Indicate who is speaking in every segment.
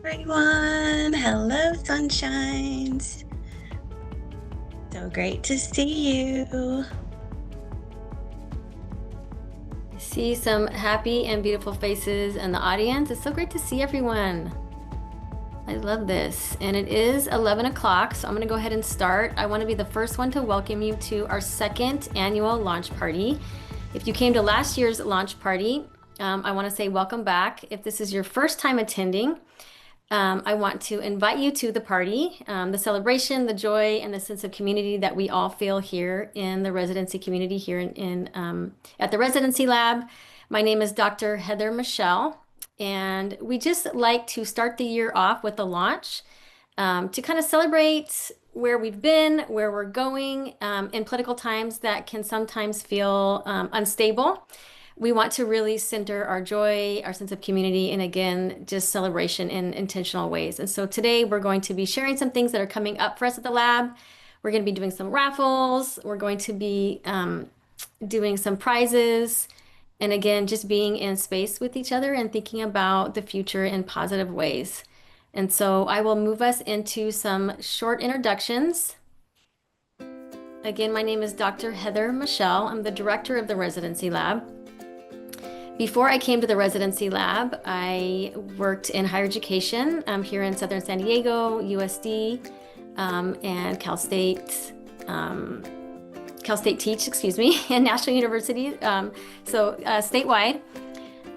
Speaker 1: Everyone. Hello, sunshines. So great to see you.
Speaker 2: I see some happy and beautiful faces in the audience. It's so great to see everyone. I love this. And it is 11 o'clock, so I'm going to go ahead and start. I want to be the first one to welcome you to our second annual launch party. If you came to last year's launch party, I want to say welcome back. If this is your first time attending, I want to invite you to the party, the celebration, the joy, and the sense of community that we all feel here in the residency community here at the Residency Lab. My name is Dr. Heather Michelle, and we just like to start the year off with a launch to kind of celebrate where we've been, where we're going in political times that can sometimes feel unstable. We want to really center our joy, our sense of community, and again, just celebration in intentional ways. And so today we're going to be sharing some things that are coming up for us at the lab. We're going to be doing some raffles. We're going to be doing some prizes. And again, just being in space with each other and thinking about the future in positive ways. And so I will move us into some short introductions. Again, my name is Dr. Heather Michelle. I'm the director of the Residency Lab. Before I came to the Residency Lab, I worked in higher education here in Southern San Diego, USD, and Cal State Teach, excuse me, and National University, statewide.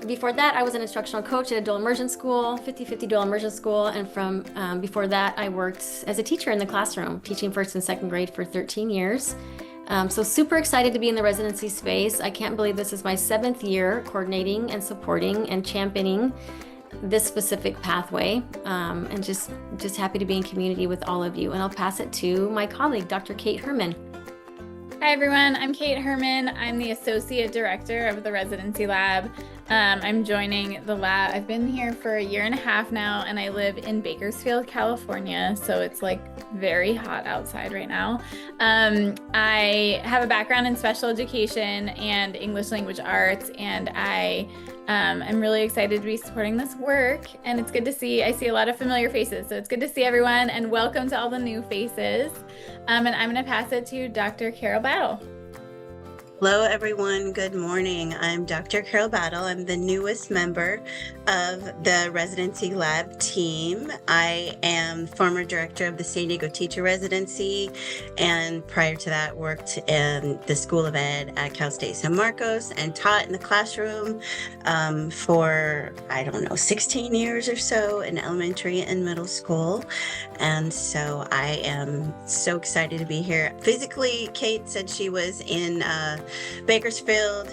Speaker 2: Before that, I was an instructional coach at a dual immersion school, 50-50 dual immersion school, and from before that, I worked as a teacher in the classroom, teaching first and second grade for 13 years. So super excited to be in the residency space. I can't believe this is my 7th year coordinating and supporting and championing this specific pathway, and just happy to be in community with all of you. And I'll pass it to my colleague, Dr. Kate Herman.
Speaker 3: Hi everyone, I'm Kate Herman. I'm the Associate Director of the Residency Lab. I'm joining the lab. I've been here for 1.5 years now, and I live in Bakersfield, California, so it's like very hot outside right now. I have a background in special education and English language arts, and I'm really excited to be supporting this work, and it's good to see, I see a lot of familiar faces, so it's good to see everyone, and welcome to all the new faces. And I'm going to pass it to Dr. Carol Battle.
Speaker 1: Hello, everyone. Good morning. I'm Dr. Carol Battle. I'm the newest member of the Residency Lab team. I am former director of the San Diego Teacher Residency, and prior to that worked in the School of Ed at Cal State San Marcos and taught in the classroom for, 16 years or so in elementary and middle school. And so I am so excited to be here. Physically, Kate said she was in Bakersfield.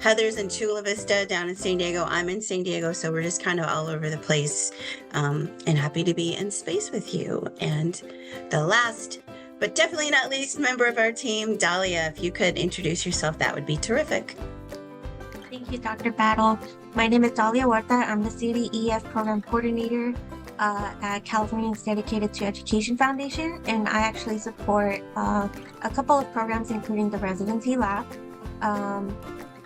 Speaker 1: Heather's in Chula Vista down in San Diego. I'm in San Diego, so we're just kind of all over the place, and happy to be in space with you. And the last, but definitely not least, member of our team, Dahlia, if you could introduce yourself, that would be terrific.
Speaker 4: Thank you, Dr. Battle. My name is Dahlia Huerta. I'm the CDEF Program Coordinator at Californians Dedicated to Education Foundation, and I actually support a couple of programs, including the Residency Lab.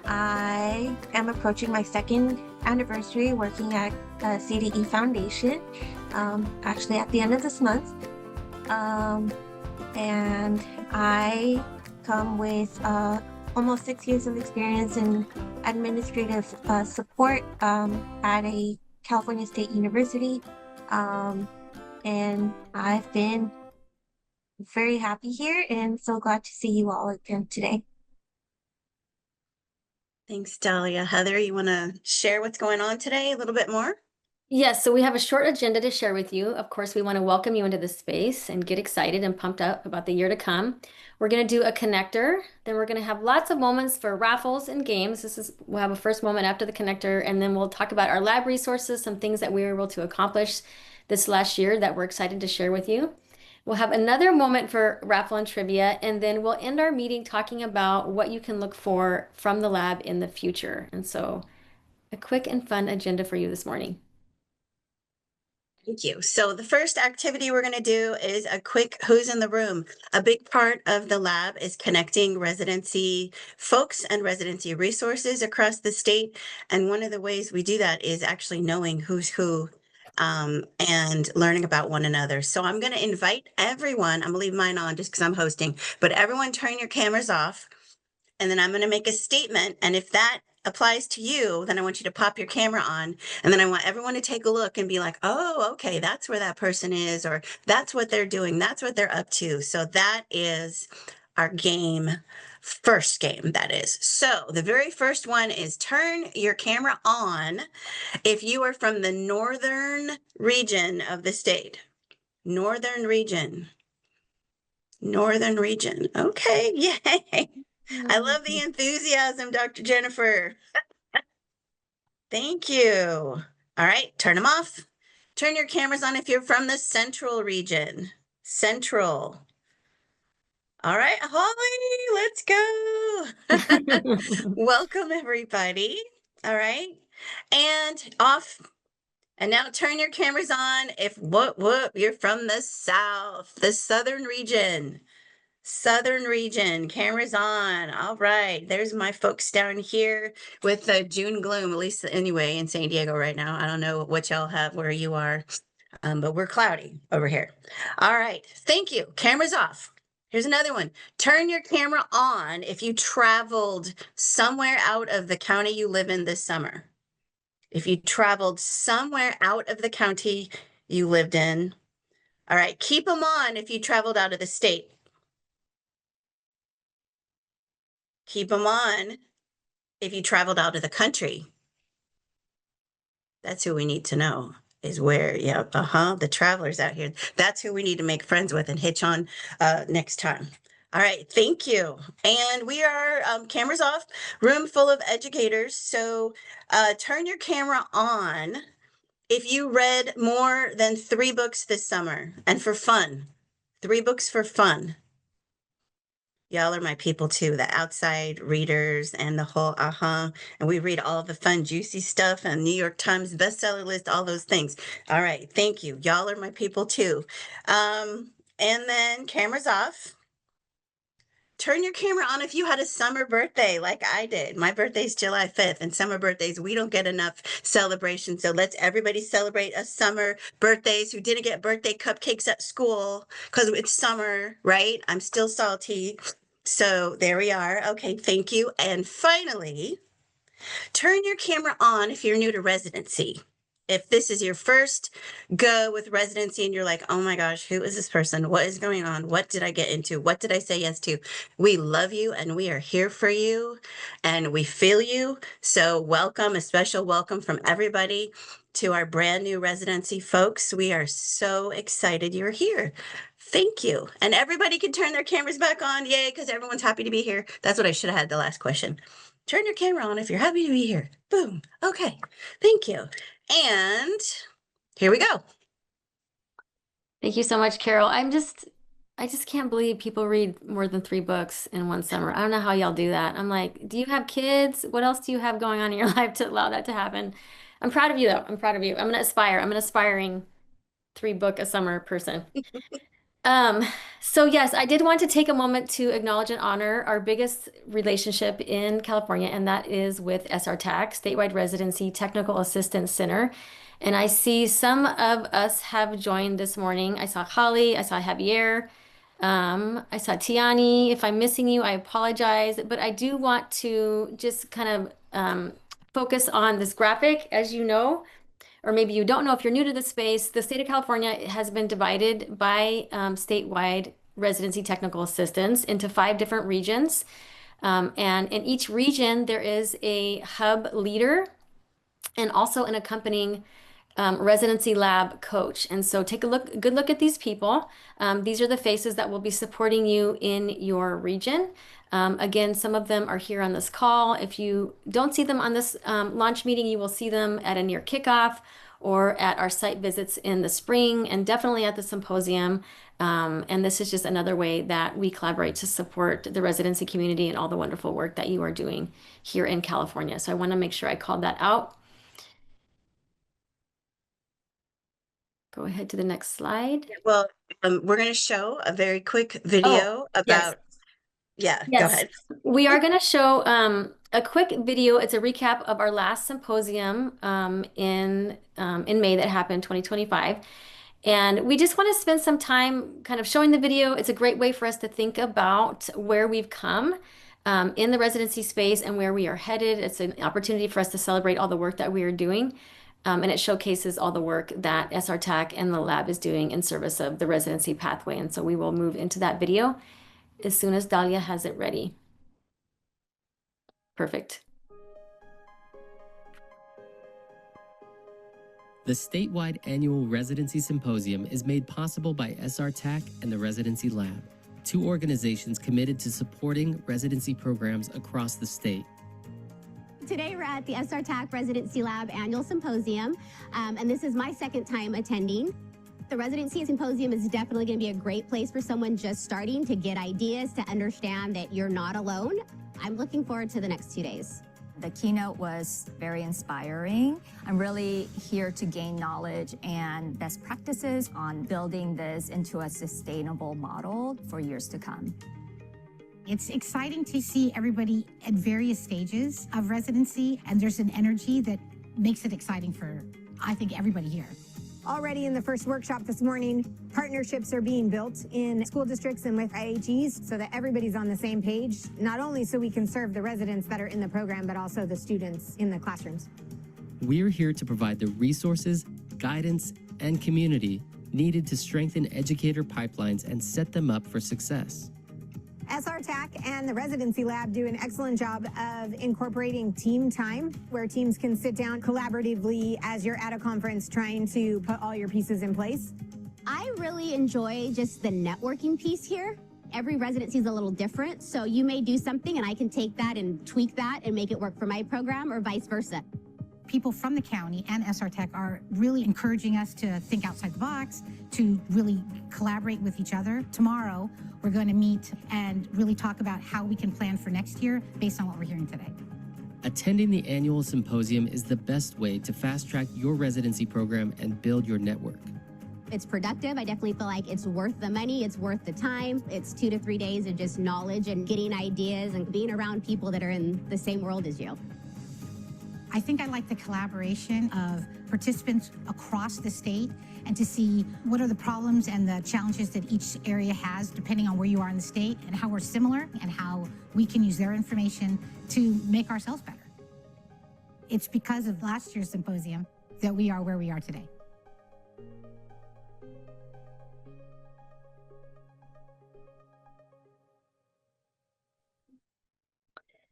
Speaker 4: I am approaching my 2nd anniversary working at CDE Foundation, actually at the end of this month. And I come with almost 6 years of experience in administrative support at a California State University. And I've been very happy here and so glad to see you all again today.
Speaker 1: Thanks, Dahlia. Heather, you want to share what's going on today a little bit more?
Speaker 2: Yes, so we have a short agenda to share with you. Of course, we want to welcome you into this space and get excited and pumped up about the year to come. We're going to do a connector, then we're going to have lots of moments for raffles and games. We'll have a first moment after the connector, and then we'll talk about our lab resources, some things that we were able to accomplish this last year that we're excited to share with you. We'll have another moment for raffle and trivia, and then we'll end our meeting talking about what you can look for from the lab in the future. And so a quick and fun agenda for you this morning.
Speaker 1: Thank you. So the first activity we're going to do is a quick who's in the room. A big part of the lab is connecting residency folks and residency resources across the state. And one of the ways we do that is actually knowing who's who and learning about one another. So I'm going to invite everyone. I'm going to leave mine on just because I'm hosting, but everyone turn your cameras off. And then I'm going to make a statement. And if that applies to you, then I want you to pop your camera on. And then I want everyone to take a look and be like, oh, okay, that's where that person is, or that's what they're doing. That's what they're up to. So that is our game. First game, that is. So the very first one is turn your camera on if you are from the northern region of the state. Northern region. Northern region. Okay, yay. I love the enthusiasm, Dr. Jennifer. Thank you. All right, turn them off. Turn your cameras on if you're from the central region. Central. All right, Holly, let's go. Welcome, everybody. All right, and off. And now turn your cameras on if whoop, you're from the south, the southern region. Southern region, cameras on. All right, there's my folks down here with the June gloom, at least anyway, in San Diego right now. I don't know what y'all have where you are, but we're cloudy over here. All right, thank you. Cameras off. Here's another one. Turn your camera on if you traveled somewhere out of the county you live in this summer. If you traveled somewhere out of the county you lived in. All right, keep them on if you traveled out of the state. Keep them on if you traveled out of the country. That's who we need to know is where, yeah, the travelers out here. That's who we need to make friends with and hitch on next time. All right, thank you. And we are cameras off, room full of educators. So turn your camera on if you read more than 3 books this summer and for fun. 3 books for fun. Y'all are my people too, the outside readers and the whole and we read all the fun, juicy stuff and New York Times bestseller list, all those things. All right, thank you. Y'all are my people too. And then cameras off. Turn your camera on if you had a summer birthday like I did. My birthday's July 5th, and summer birthdays, we don't get enough celebration. So let's everybody celebrate a summer birthdays who didn't get birthday cupcakes at school because it's summer, right? I'm still salty. So there we are. Okay, thank you. And finally, turn your camera on if you're new to residency. If this is your first go with residency and you're like, oh my gosh, who is this person? What is going on? What did I get into? What did I say yes to? We love you and we are here for you and we feel you. So welcome, a special welcome from everybody to our brand new residency folks. We are so excited you're here. Thank you. And everybody can turn their cameras back on. Yay, because everyone's happy to be here. That's what I should have had the last question. Turn your camera on if you're happy to be here. Boom. Okay. Thank you. And here we go.
Speaker 2: Thank you so much, Carol. I just can't believe people read more than 3 books in one summer. I don't know how y'all do that. I'm like, do you have kids? What else do you have going on in your life to allow that to happen? I'm proud of you, though. I'm proud of you. I'm gonna aspire. I'm an aspiring 3 book a summer person. Um, so yes, I did want to take a moment to acknowledge and honor our biggest relationship in California, and that is with SRTAC, Statewide Residency Technical Assistance Center. And I see some of us have joined this morning. I saw Holly, I saw Javier, I saw Tiani. If I'm missing you, I apologize, but I do want to just kind of focus on this graphic. As you know, or maybe you don't know if you're new to the space, the state of California has been divided by statewide residency technical assistance into 5 different regions. And in each region, there is a hub leader and also an accompanying residency lab coach. And so take a good look at these people. These are the faces that will be supporting you in your region. Again, some of them are here on this call. If you don't see them on this launch meeting, you will see them at a near kickoff or at our site visits in the spring and definitely at the symposium. And this is just another way that we collaborate to support the residency community and all the wonderful work that you are doing here in California. So I want to make sure I called that out. Go ahead to the next slide.
Speaker 1: Well, we're going to show a very quick video
Speaker 2: Yes.
Speaker 1: about Yeah, go
Speaker 2: Yes,
Speaker 1: ahead.
Speaker 2: we are going to show a quick video. It's a recap of our last symposium in May that happened 2025. And we just want to spend some time kind of showing the video. It's a great way for us to think about where we've come in the residency space and where we are headed. It's an opportunity for us to celebrate all the work that we are doing. And it showcases all the work that SRTAC and the lab is doing in service of the residency pathway. And so we will move into that video as soon as Dahlia has it ready. Perfect.
Speaker 5: The statewide annual Residency Symposium is made possible by SRTAC and the Residency Lab, two organizations committed to supporting residency programs across the state.
Speaker 6: Today we're at the SRTAC Residency Lab Annual Symposium, and this is my second time attending. The Residency Symposium is definitely going to be a great place for someone just starting to get ideas, to understand that you're not alone. I'm looking forward to the next 2 days.
Speaker 7: The keynote was very inspiring. I'm really here to gain knowledge and best practices on building this into a sustainable model for years to come.
Speaker 8: It's exciting to see everybody at various stages of residency, and there's an energy that makes it exciting for, I think, everybody here.
Speaker 9: Already in the first workshop this morning, partnerships are being built in school districts and with IHEs so that everybody's on the same page, not only so we can serve the residents that are in the program, but also the students in the classrooms.
Speaker 5: We're here to provide the resources, guidance, and community needed to strengthen educator pipelines and set them up for success.
Speaker 9: SRTAC and the Residency Lab do an excellent job of incorporating team time, where teams can sit down collaboratively as you're at a conference trying to put all your pieces in place.
Speaker 6: I really enjoy just the networking piece here. Every residency is a little different, so you may do something and I can take that and tweak that and make it work for my program, or vice versa.
Speaker 8: People from the county and SRTech are really encouraging us to think outside the box, to really collaborate with each other. Tomorrow, we're going to meet and really talk about how we can plan for next year based on what we're hearing today.
Speaker 5: Attending the annual symposium is the best way to fast-track your residency program and build your network.
Speaker 6: It's productive. I definitely feel like it's worth the money. It's worth the time. It's 2 to 3 days of just knowledge and getting ideas and being around people that are in the same world as you.
Speaker 8: I think I like the collaboration of participants across the state, and to see what are the problems and the challenges that each area has depending on where you are in the state, and how we're similar and how we can use their information to make ourselves better. It's because of last year's symposium that we are where we are today.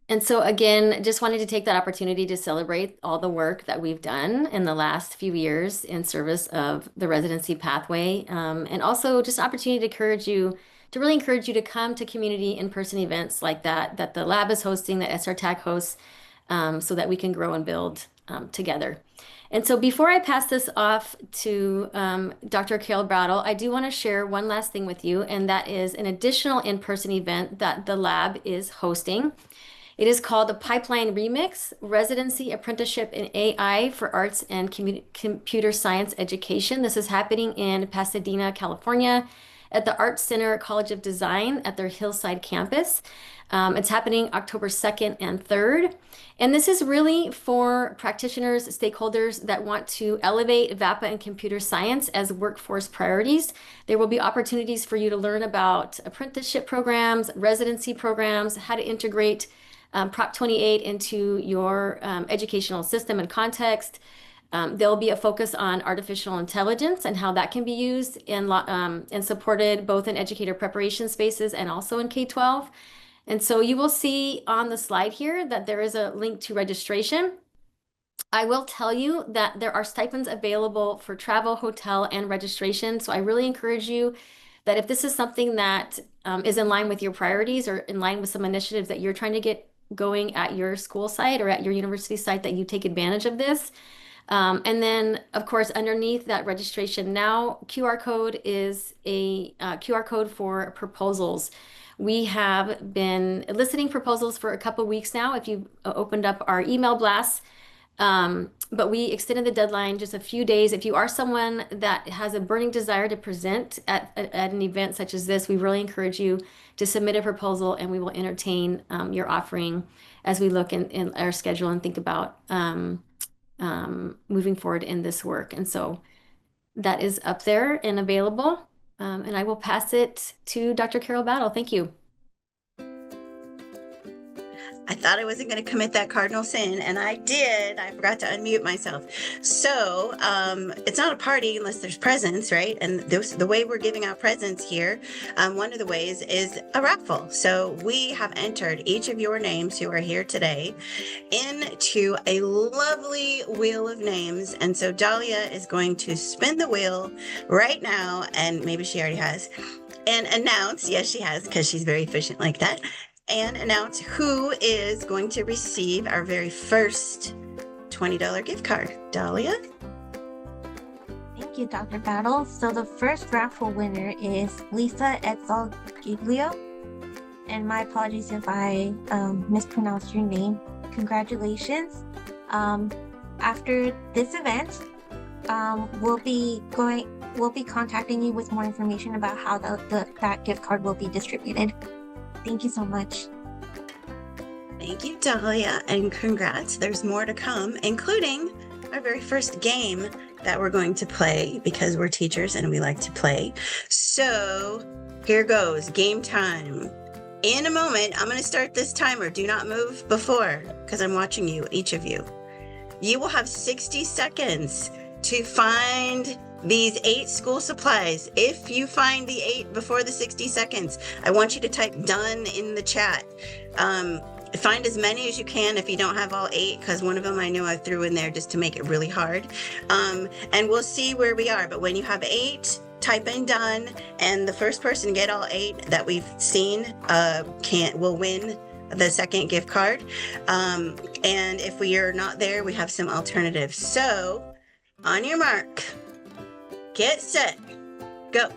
Speaker 2: And so again, just wanted to take that opportunity to celebrate all the work that we've done in the last few years in service of the residency pathway. And also just opportunity to really encourage you to come to community in-person events like that the lab is hosting, that SRTAC hosts, so that we can grow and build together. And so before I pass this off to Dr. Carol Brattle, I do want to share one last thing with you, and that is an additional in-person event that the lab is hosting. It is called the Pipeline Remix, Residency Apprenticeship in AI for Arts and Computer Science Education. This is happening in Pasadena, California, at the Art Center College of Design at their Hillside campus. It's happening October 2nd and 3rd. And this is really for practitioners, stakeholders that want to elevate VAPA and computer science as workforce priorities. There will be opportunities for you to learn about apprenticeship programs, residency programs, how to integrate Prop 28 into your educational system and context. There'll be a focus on artificial intelligence and how that can be used and supported both in educator preparation spaces and also in K-12. And so you will see on the slide here that there is a link to registration. I will tell you that there are stipends available for travel, hotel, and registration. So I really encourage you that if this is something that is in line with your priorities or in line with some initiatives that you're trying to get going at your school site or at your university site, that you take advantage of this. And then, of course, underneath that registration now QR code is a QR code for proposals. We have been eliciting proposals for a couple weeks now. If you've opened up our email blasts, But we extended the deadline just a few days. If you are someone that has a burning desire to present at an event such as this, we really encourage you to submit a proposal, and we will entertain your offering as we look in our schedule and think about moving forward in this work. And so that is up there and available. And I will pass it to Dr. Carol Battle. Thank you.
Speaker 1: I thought I wasn't going to commit that cardinal sin, and I did. I forgot to unmute myself. So it's not a party unless there's presents, right? And the way we're giving out presents here, one of the ways is a raffle. So we have entered each of your names who are here today into a lovely wheel of names. And so Dahlia is going to spin the wheel right now, and maybe she already has, and announce, yes, she has, because she's very efficient like that, and announce who is going to receive our very first $20 gift card. Dahlia?
Speaker 4: Thank you, Dr. Battle. So the first raffle winner is Lisa Edsel Giglio. And my apologies if I mispronounced your name. Congratulations. After this event, we'll be contacting you with more information about how that gift card will be distributed. Thank you so much.
Speaker 1: Thank you, Dahlia, and congrats. There's more to come, including our very first game that we're going to play, because we're teachers and we like to play. So here goes, game time. In a moment, I'm going to start this timer. Do not move before, because I'm watching you, each of you. You will have 60 seconds to find these 8 school supplies. If you find the 8 before the 60 seconds, I want you to type done in the chat. Find as many as you can if you don't have all 8, because one of them I know I threw in there just to make it really hard. And we'll see where we are. But when you have 8, type in done, and the first person to get all 8 that we've seen will win the second gift card. And if we are not there, we have some alternatives. So on your mark, get set, go.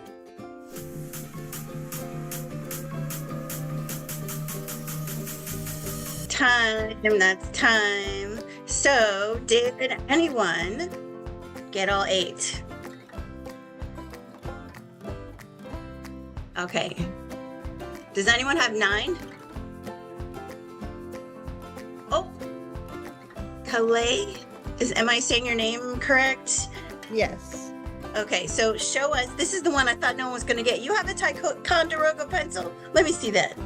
Speaker 1: Time, that's time. So did anyone get all 8? Okay. Does anyone have 9? Oh, Calais, am I saying your name correct?
Speaker 10: Yes.
Speaker 1: Okay, so show us. This is the one I thought no one was going to get. You have a Ticonderoga pencil. Let me see that.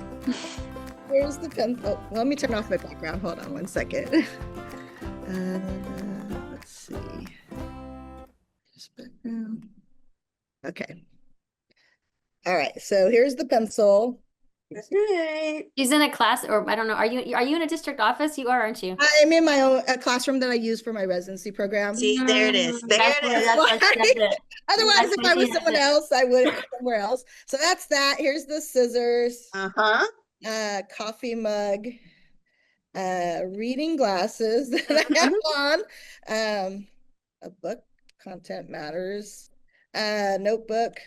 Speaker 10: Here's the pencil. Let me turn off my background. Hold on one second. Let's see. Just background. Okay. All right. So here's the pencil.
Speaker 1: Right.
Speaker 2: She's in a class, or I don't know. Are you in a district office? You are, aren't you?
Speaker 10: I'm in my own classroom that I use for my residency program.
Speaker 1: See, there it is. There
Speaker 2: That's
Speaker 1: it
Speaker 2: where-
Speaker 1: is.
Speaker 2: that's it.
Speaker 10: Otherwise, if I was
Speaker 2: she
Speaker 10: someone
Speaker 2: has it.
Speaker 10: else, I would somewhere else. So that's that. Here's the scissors, coffee mug, reading glasses that I have on, a book, content matters, notebook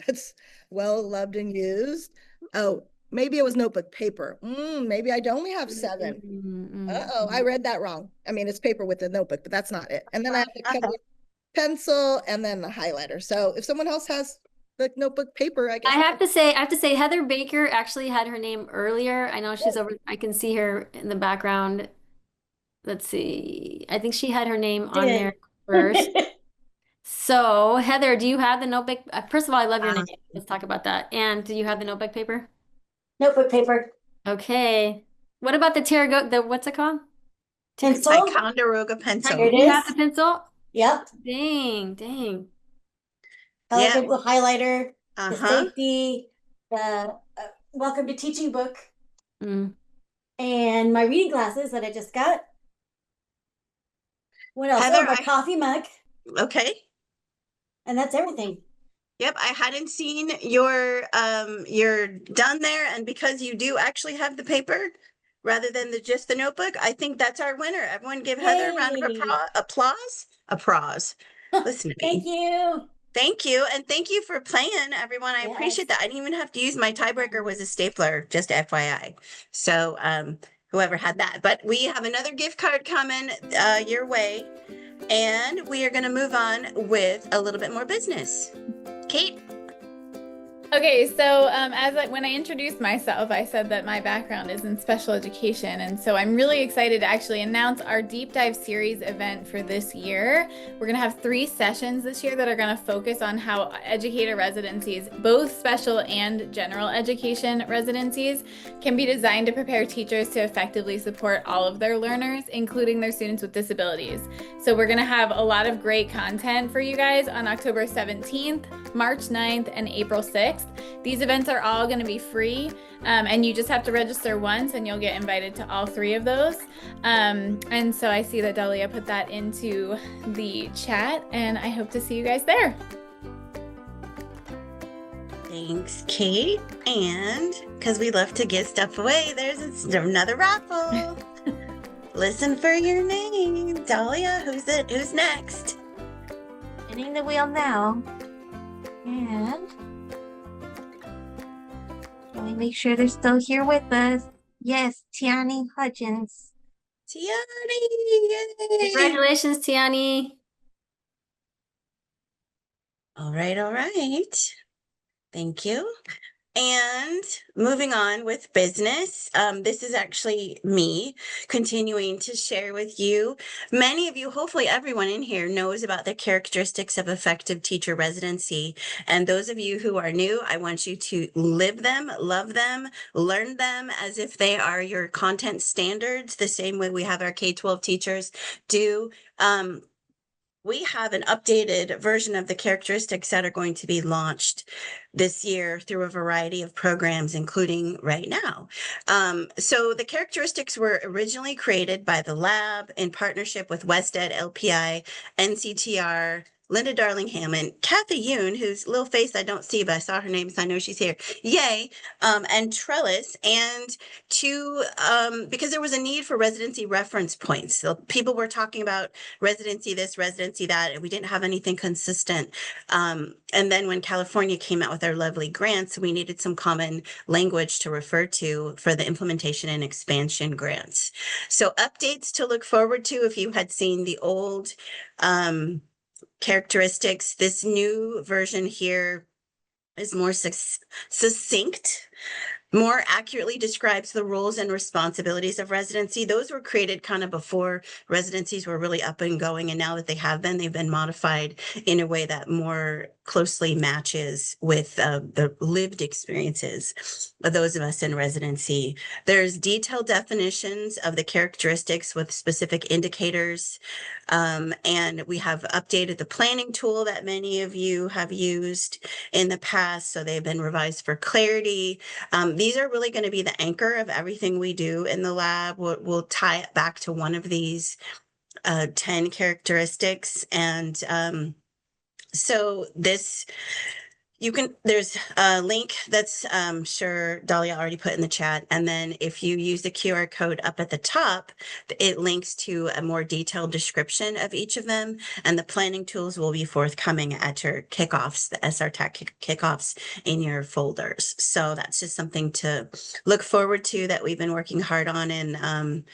Speaker 10: that's well loved and used. Oh, maybe it was notebook paper. Maybe I only have 7. Uh-oh, I read that wrong. I mean, it's paper with a notebook, but that's not it. And then I have the color pencil and then the highlighter. So if someone else has the notebook paper, I guess.
Speaker 2: I have to say Heather Baker actually had her name earlier. I know she's over, I can see her in the background. Let's see. I think she had her name on there first. So Heather, do you have the notebook? First of all, I love your name. Let's talk about that. And do you have the notebook paper?
Speaker 11: Notebook paper.
Speaker 2: Okay. What about the what's it called?
Speaker 11: Pencil.
Speaker 1: Ticonderoga pencil.
Speaker 11: Here it
Speaker 2: You have
Speaker 11: is.
Speaker 2: the pencil?
Speaker 11: Yep.
Speaker 2: Dang.
Speaker 11: Color pencil highlighter, the
Speaker 1: Uh-huh.
Speaker 11: safety, the welcome to teaching book,
Speaker 2: Mm.
Speaker 11: and my reading glasses that I just got. What else?
Speaker 1: Heather,
Speaker 11: my coffee mug,
Speaker 1: Okay.
Speaker 11: and that's everything.
Speaker 1: Yep, I hadn't seen your done there, and because you do actually have the paper rather than just the notebook, I think that's our winner. Everyone give Heather a round of
Speaker 11: Yay.
Speaker 1: applause. Applause. Listen to me.
Speaker 11: Thank you.
Speaker 1: Thank you, and thank you for playing, everyone. I appreciate
Speaker 11: Yes.
Speaker 1: that. I didn't even have to use my tiebreaker was a stapler, just FYI. So whoever had that. But we have another gift card coming your way, and we are going to move on with a little bit more business. Kate?
Speaker 3: Okay, so when I introduced myself, I said that my background is in special education, and so I'm really excited to actually announce our deep dive series event for this year. We're going to have 3 sessions this year that are going to focus on how educator residencies, both special and general education residencies, can be designed to prepare teachers to effectively support all of their learners, including their students with disabilities. So we're going to have a lot of great content for you guys on October 17th, March 9th, and April 6th. These events are all going to be free, and you just have to register once and you'll get invited to all 3 of those. And so I see that Dahlia put that into the chat, and I hope to see you guys there.
Speaker 1: Thanks, Kate. And because we love to give stuff away, there's another raffle. Listen for your name. Dahlia, who's next?
Speaker 4: Spinning the wheel now. And let me make sure they're still here with us. Yes, Tiani Hutchins.
Speaker 1: Tiani! Yay!
Speaker 2: Congratulations, Tiani.
Speaker 1: All right. Thank you. And moving on with business, this is actually me continuing to share with you. Many of you, hopefully everyone in here, knows about the characteristics of effective teacher residency. And those of you who are new, I want you to live them, love them, learn them as if they are your content standards, the same way we have our K-12 teachers do. We have an updated version of the characteristics that are going to be launched this year through a variety of programs, including right now. So the characteristics were originally created by the lab in partnership with WestEd, LPI, NCTR, Linda Darling Hammond, Kathy Yoon, whose little face I don't see, but I saw her name, so I know she's here. Yay! And Trellis, and because there was a need for residency reference points. So people were talking about residency this, residency that, and we didn't have anything consistent. And then when California came out with their lovely grants, we needed some common language to refer to for the implementation and expansion grants. So updates to look forward to if you had seen the old characteristics. This new version here is more succinct, more accurately describes the roles and responsibilities of residency. Those were created kind of before residencies were really up and going. And now that they have been, they've been modified in a way that more closely matches with the lived experiences of those of us in residency. There's detailed definitions of the characteristics with specific indicators. And we have updated the planning tool that many of you have used in the past. So they've been revised for clarity. These are really going to be the anchor of everything we do in the lab. We'll tie it back to one of these 10 characteristics. And so there's a link that's sure Dahlia already put in the chat. And then if you use the QR code up at the top, it links to a more detailed description of each of them. And the planning tools will be forthcoming at your kickoffs, the SR Tech kickoffs in your folders. So that's just something to look forward to that we've been working hard on. And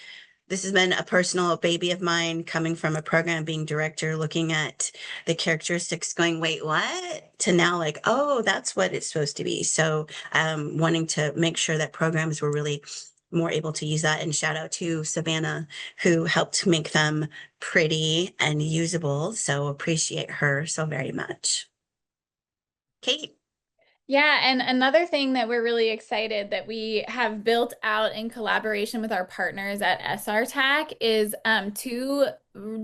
Speaker 1: this has been a personal baby of mine, coming from a program being director, looking at the characteristics going, wait, what? To now like, oh, that's what it's supposed to be. So wanting to make sure that programs were really more able to use that. And shout out to Savannah, who helped make them pretty and usable. So appreciate her so very much. Kate.
Speaker 3: Yeah, and another thing that we're really excited that we have built out in collaboration with our partners at SRTAC is 2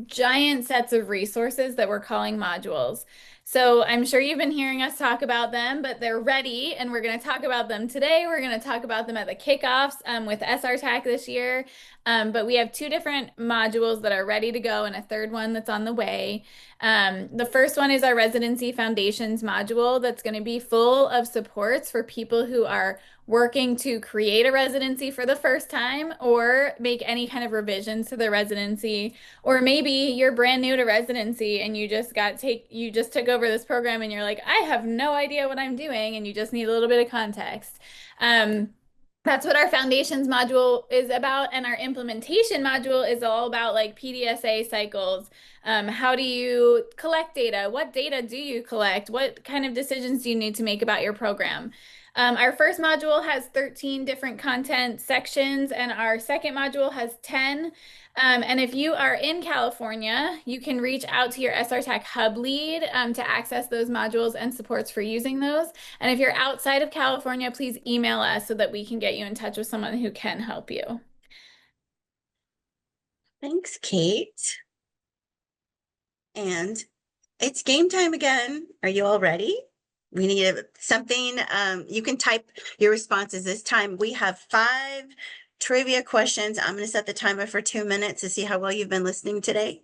Speaker 3: giant sets of resources that we're calling modules. So I'm sure you've been hearing us talk about them, but they're ready, and we're going to talk about them today. We're going to talk about them at the kickoffs with SRTAC this year. But we have 2 different modules that are ready to go and a third one that's on the way. The first one is our Residency Foundations module that's going to be full of supports for people who are working to create a residency for the first time or make any kind of revisions to the residency, or maybe you're brand new to residency and you just took over this program and you're like, I have no idea what I'm doing, and you just need a little bit of context. That's what our foundations module is about. And our implementation module is all about like PDSA cycles. How do you collect data? What data do you collect? What kind of decisions do you need to make about your program? Our first module has 13 different content sections, and our second module has 10. And if you are in California, you can reach out to your SRTAC hub lead to access those modules and supports for using those. And if you're outside of California, please email us so that we can get you in touch with someone who can help you.
Speaker 1: Thanks, Kate. And it's game time again. Are you all ready? We need something. You can type your responses this time. We have 5 trivia questions. I'm going to set the timer for 2 minutes to see how well you've been listening today.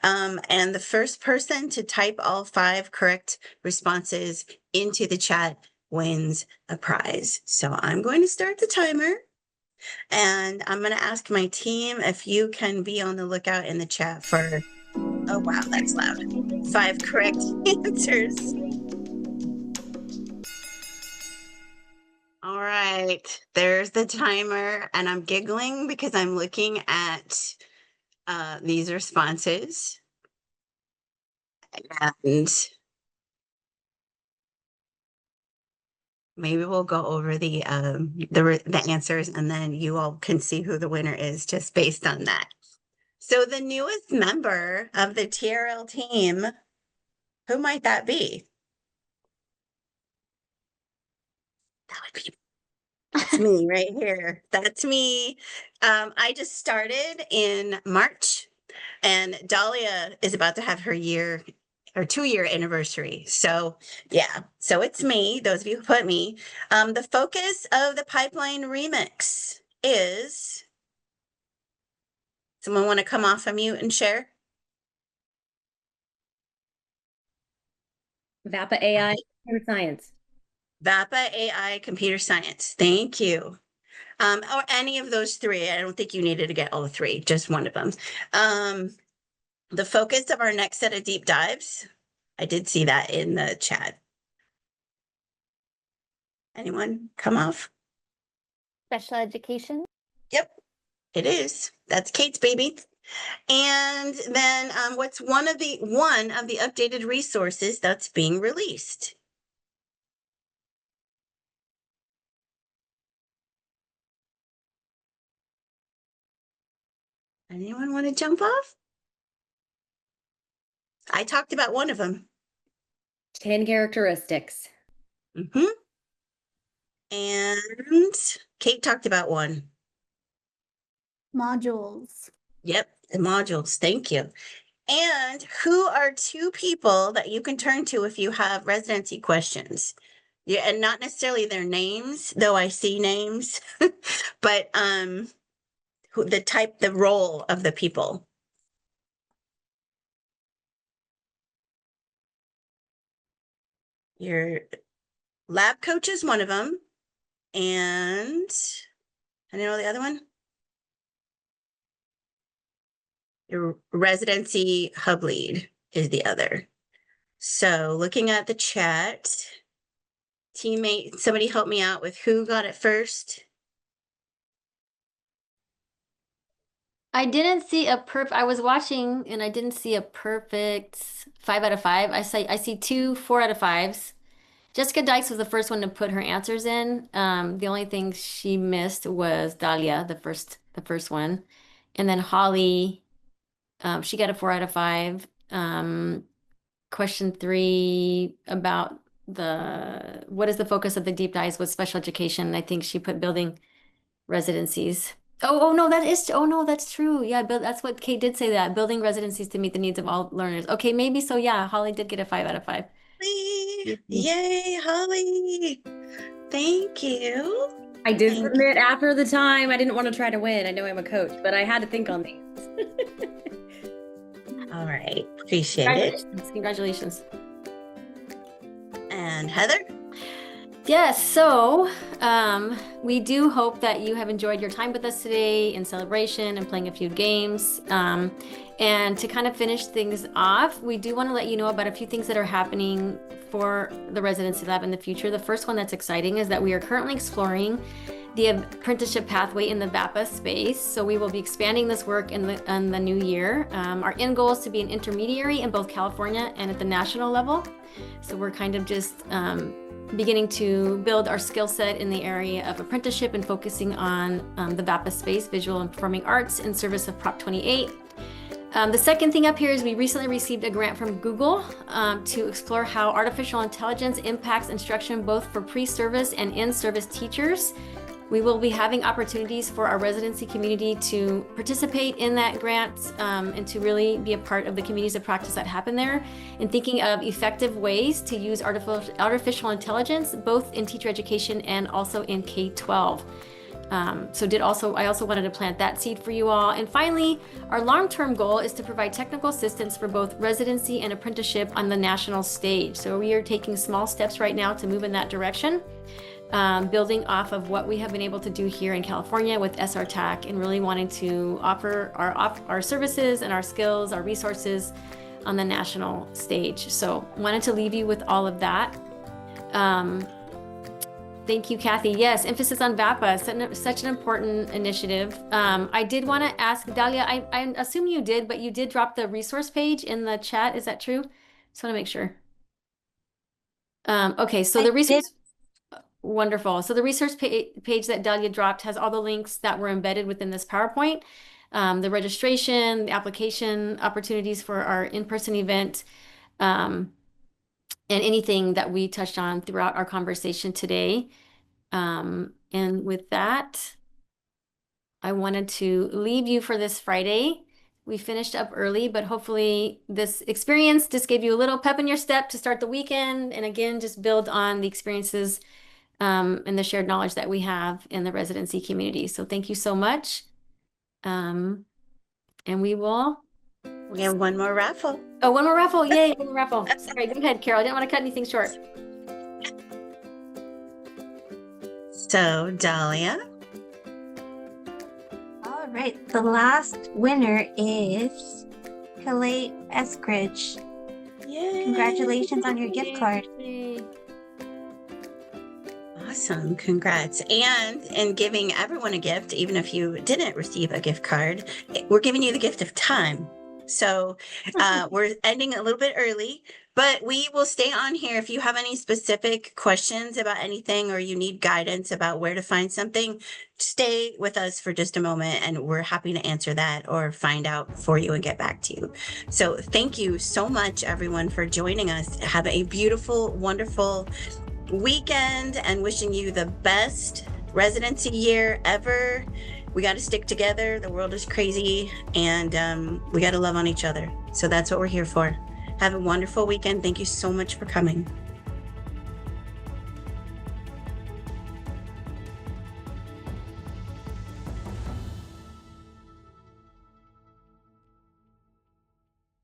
Speaker 1: And the first person to type all 5 correct responses into the chat wins a prize. So I'm going to start the timer. And I'm going to ask my team if you can be on the lookout in the chat for, oh wow, that's loud, 5 correct answers. All right, there's the timer, and I'm giggling because I'm looking at these responses. And maybe we'll go over the answers, and then you all can see who the winner is just based on that. So the newest member of the TRL team, who might that be? That would be, that's me right here. That's me. I just started in March, and Dahlia is about to have her 2-year anniversary. So yeah, so it's me, those of you who put me. The focus of the Pipeline Remix is, someone want to come off of mute and share?
Speaker 12: VAPA AI, computer science.
Speaker 1: VAPA AI, computer science. Thank you. Or any of those 3. I don't think you needed to get all 3, just one of them. The focus of our next set of deep dives, I did see that in the chat. Anyone come off?
Speaker 12: Special education.
Speaker 1: Yep, it is. That's Kate's baby. And then what's one of the updated resources that's being released? Anyone want to jump off? I talked about one of them.
Speaker 12: 10 characteristics.
Speaker 1: Mm-hmm. And Kate talked about one.
Speaker 13: Modules.
Speaker 1: Yep, the modules. Thank you. And who are 2 people that you can turn to if you have residency questions? Yeah, and not necessarily their names, though I see names, but the role of the people. Your lab coach is one of them, and I know the other one. Your residency hub lead is the other. So looking at the chat, teammate, somebody help me out with who got it first.
Speaker 2: I didn't see I was watching and I didn't see a perfect 5 out of 5. I see 2 4 out of 5s. Jessica Dykes was the first one to put her answers in. The only thing she missed was Dahlia, the first one. And then Holly, she got a 4 out of 5. Question 3 about what is the focus of the deep dives with special education? I think she put building residencies. Oh no, that's true. Yeah, that's what Kate did say, that building residencies to meet the needs of all learners. Okay, maybe so. Yeah, Holly did get a 5 out of 5.
Speaker 1: Yay, Holly. Thank you.
Speaker 12: I did submit after the time. I didn't want to try to win. I know I'm a coach, but I had to think on these.
Speaker 1: All right, appreciate it.
Speaker 2: Congratulations.
Speaker 1: And Heather?
Speaker 2: Yes, so we do hope that you have enjoyed your time with us today in celebration and playing a few games. And to kind of finish things off, we do want to let you know about a few things that are happening for the Residency Lab in the future. The first one that's exciting is that we are currently exploring the apprenticeship pathway in the VAPA space. So we will be expanding this work in the new year. Our end goal is to be an intermediary in both California and at the national level. So we're kind of just beginning to build our skill set in the area of apprenticeship and focusing on the VAPA space, visual and performing arts, in service of Prop 28. The second thing up here is we recently received a grant from Google to explore how artificial intelligence impacts instruction both for pre-service and in-service teachers. We will be having opportunities for our residency community to participate in that grant and to really be a part of the communities of practice that happen there, and thinking of effective ways to use artificial intelligence both in teacher education and also in K-12. I also wanted to plant that seed for you all. And finally, our long-term goal is to provide technical assistance for both residency and apprenticeship on the national stage. So we are taking small steps right now to move in that direction, building off of what we have been able to do here in California with SRTAC, and really wanting to offer our services and our skills, our resources on the national stage. So wanted to leave you with all of that. Thank you, Kathy. Yes, emphasis on VAPA, such an important initiative. I did want to ask Dahlia, I assume you did, but you did drop the resource page in the chat. Is that true? Just want to make sure. Okay, so the resource, wonderful. So the resource page that Dahlia dropped has all the links that were embedded within this PowerPoint, the registration, the application opportunities for our in-person event, and anything that we touched on throughout our conversation today. And with that, I wanted to leave you for this Friday. We finished up early, but hopefully this experience just gave you a little pep in your step to start the weekend. And again, just build on the experiences and the shared knowledge that we have in the residency community. So thank you so much. And we
Speaker 1: have one more raffle.
Speaker 2: Oh, one more raffle. Yay, one more raffle. Sorry, go ahead, Carol. I didn't want to cut anything short.
Speaker 1: So, Dahlia.
Speaker 4: All right, the last winner is Kalei Eskridge.
Speaker 1: Yay!
Speaker 4: Congratulations on your gift card.
Speaker 2: Yay.
Speaker 1: Awesome, congrats. And in giving everyone a gift, even if you didn't receive a gift card, we're giving you the gift of time. So we're ending a little bit early, but we will stay on here. If you have any specific questions about anything, or you need guidance about where to find something, stay with us for just a moment and we're happy to answer that or find out for you and get back to you. So thank you so much, everyone, for joining us. Have a beautiful, wonderful weekend, and wishing you the best residency year ever. We got to stick together. The world is crazy, and we got to love on each other. So that's what we're here for. Have a wonderful weekend. Thank you so much for coming.